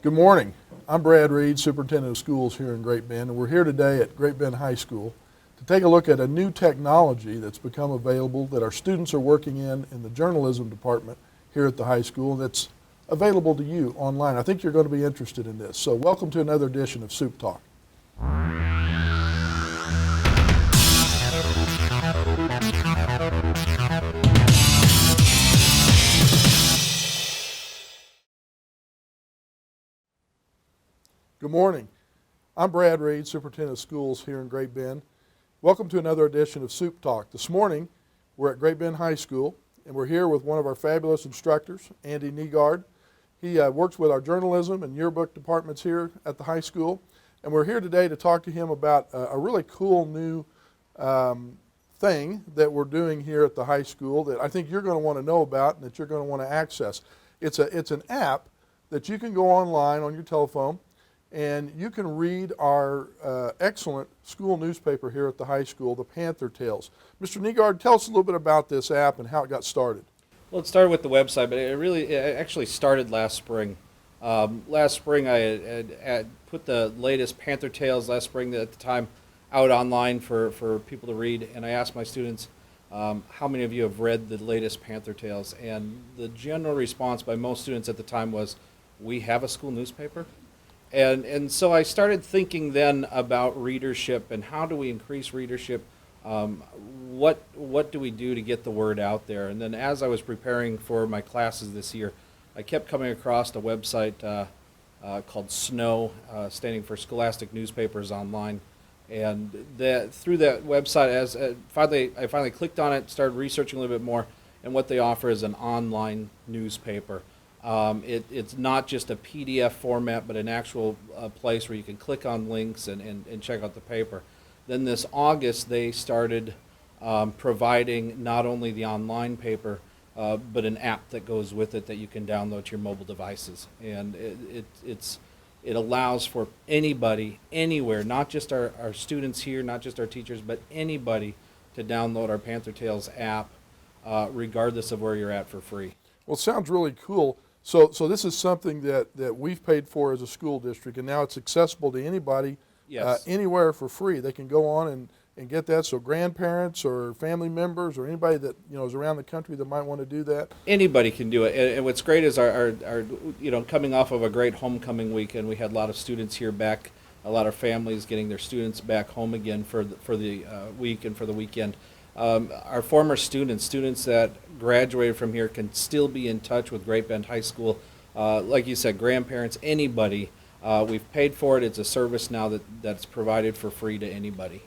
Good morning. I'm Brad Reed, Superintendent of Schools here in Great Bend, and we're here today at Great Bend High School to take a look at a new technology that's become available that our students are working in the journalism department here at the high school that's available to you online. I think you're going to be interested in this. So welcome to another edition of Supe Talk. Good morning. I'm Brad Reed, Superintendent of Schools here in Great Bend. Welcome to another edition of Supe Talk. This morning, we're at Great Bend High School, and we're here with one of our fabulous instructors, Andy Negaard. He works with our journalism and yearbook departments here at the high school, and we're here today to talk to him about a really cool new thing that we're doing here at the high school that I think you're going to want to know about and that you're going to want to access. It's an app that you can go online on your telephone, and you can read our excellent school newspaper here at the high school, the Panther Tales. Mr. Negaard, tell us a little bit about this app and how it got started. Well, it started with the website, but it actually started last spring. Last spring, I had put the latest Panther Tales last spring at the time out online for people to read, and I asked my students, how many of you have read the latest Panther Tales? And the general response by most students at the time was, we have a school newspaper? And so I started thinking then about readership and how do we increase readership? What do we do to get the word out there? And then as I was preparing for my classes this year, I kept coming across a website called SNOW, standing for Scholastic Newspapers Online. And through that website, I finally clicked on it, started researching a little bit more, and what they offer is an online newspaper. It's not just a PDF format, but an actual place where you can click on links and check out the paper. Then this August, they started providing not only the online paper, but an app that goes with it that you can download to your mobile devices. And it allows for anybody, anywhere, not just our students here, not just our teachers, but anybody to download our Panther Tales app, regardless of where you're at, for free. Well, it sounds really cool. So this is something that we've paid for as a school district, and now it's accessible to anybody, Yes. Anywhere for free. They can go on and get that. So grandparents or family members or anybody that is around the country that might want to do that. Anybody can do it. And what's great is our coming off of a great homecoming weekend, we had a lot of students here back, a lot of families getting their students back home again for the week and for the weekend. Our former students that graduated from here can still be in touch with Great Bend High School. Like you said, grandparents, anybody. We've paid for it. It's a service now that's provided for free to anybody.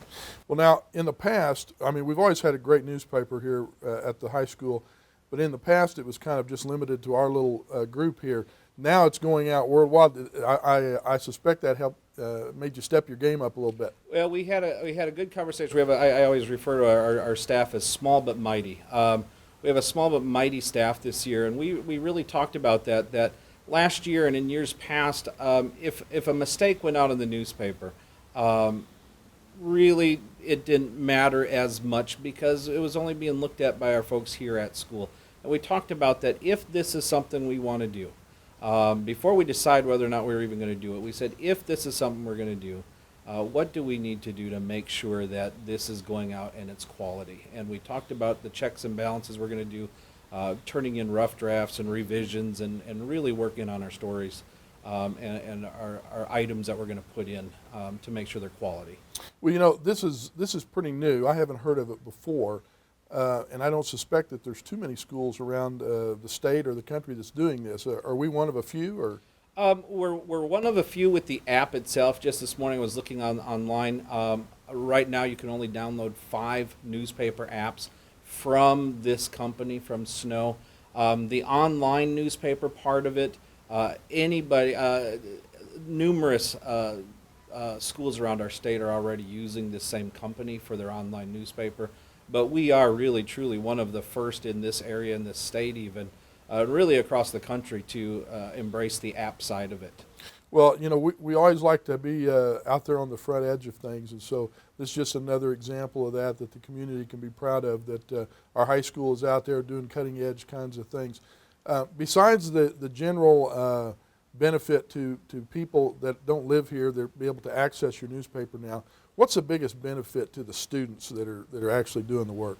Well, now, in the past, I mean, we've always had a great newspaper here at the high school, but in the past it was kind of just limited to our little group here. Now it's going out worldwide. I suspect that helped made you step your game up a little bit. Well, we had a good conversation. I always refer to our staff as small but mighty. We have a small but mighty staff this year, and we really talked about that last year and in years past. If a mistake went out in the newspaper, really it didn't matter as much because it was only being looked at by our folks here at school. And we talked about that if this is something we want to do. Before we decide whether or not we're even going to do it, we said, if this is something we're going to do, what do we need to do to make sure that this is going out and it's quality? And we talked about the checks and balances we're going to do, turning in rough drafts and revisions and really working on our stories and our items that we're going to put in to make sure they're quality. Well, this is pretty new. I haven't heard of it before. And I don't suspect that there's too many schools around the state or the country that's doing this. Are we one of a few, or? We're one of a few with the app itself. Just this morning I was looking online. Right now you can only download 5 newspaper apps from this company, from SNOW. The online newspaper part of it, numerous schools around our state are already using this same company for their online newspaper. But we are really, truly one of the first in this area, in this state even, really across the country to embrace the app side of it. Well, we always like to be out there on the front edge of things, and so this is just another example of that the community can be proud of, that our high school is out there doing cutting edge kinds of things. Besides the general benefit to people that don't live here. They'll be able to access your newspaper now. What's the biggest benefit to the students that are actually doing the work?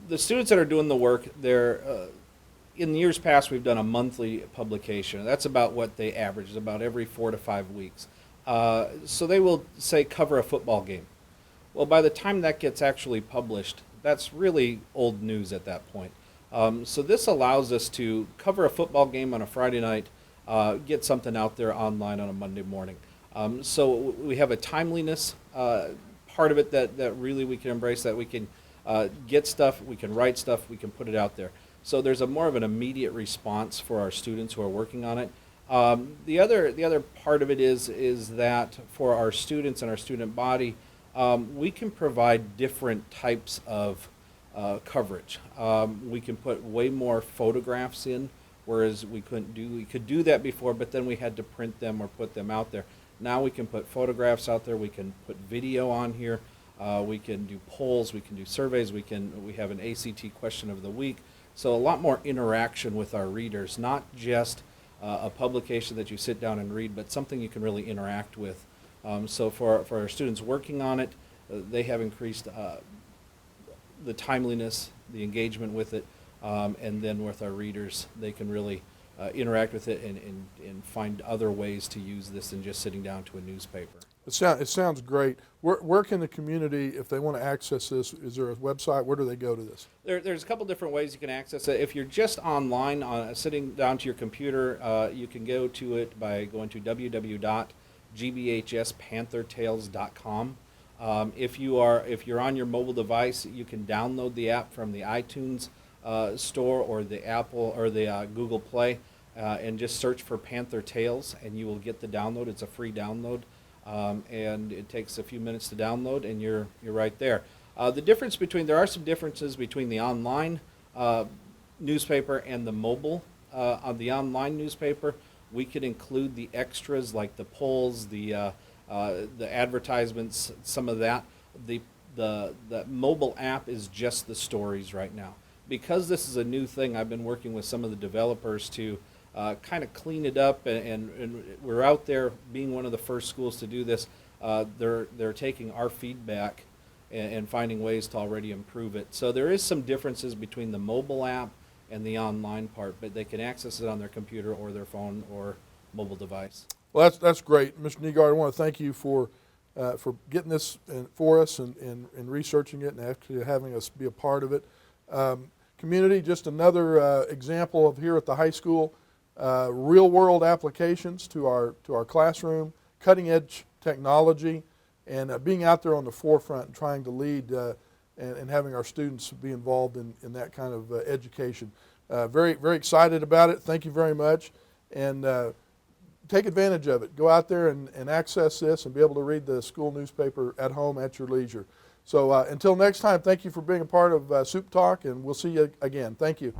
The students that are doing the work, in years past, we've done a monthly publication. That's about what they average, about every 4 to 5 weeks. So they will say cover a football game. Well, by the time that gets actually published, that's really old news at that point. So this allows us to cover a football game on a Friday night, get something out there online on a Monday morning. So we have a timeliness part of it that really we can embrace, that we can get stuff, we can write stuff, we can put it out there. So there's a more of an immediate response for our students who are working on it. The other part of it is that for our students and our student body, we can provide different types of coverage. We can put way more photographs in, whereas we could do that before, but then we had to print them or put them out there. Now we can put photographs out there, we can put video on here, we can do polls, we can do surveys, we have an ACT question of the week. So a lot more interaction with our readers, not just a publication that you sit down and read, but something you can really interact with. So for our students working on it, they have increased the timeliness, the engagement with it, and then with our readers, they can really interact with it and find other ways to use this than just sitting down to a newspaper. It sounds great. Where can the community, if they want to access this, is there a website? Where do they go to this? There's a couple different ways you can access it. If you're just online, sitting down to your computer, you can go to it by going to www.gbhspanthertales.com. If you're on your mobile device, you can download the app from the iTunes store or the Apple or the Google Play, and just search for Panther Tales, and you will get the download. It's a free download. And it takes a few minutes to download, and you're right there. There are some differences between the online newspaper and the mobile. On the online newspaper, we can include the extras like the polls, the advertisements, some of that. The mobile app is just the stories right now. Because this is a new thing, I've been working with some of the developers to kind of clean it up, and we're out there being one of the first schools to do this. They're taking our feedback and finding ways to already improve it. So there is some differences between the mobile app and the online part, but they can access it on their computer or their phone or mobile device. Well, that's great. Mr. Negaard, I want to thank you for getting this for us and researching it and actually having us be a part of it. Community, just another example of here at the high school, real-world applications to our classroom, cutting-edge technology, and being out there on the forefront and trying to lead and having our students be involved in that kind of education. Very, very excited about it. Thank you very much. And take advantage of it. Go out there and access this and be able to read the school newspaper at home at your leisure. So until next time, thank you for being a part of Supe Talk, and we'll see you again. Thank you.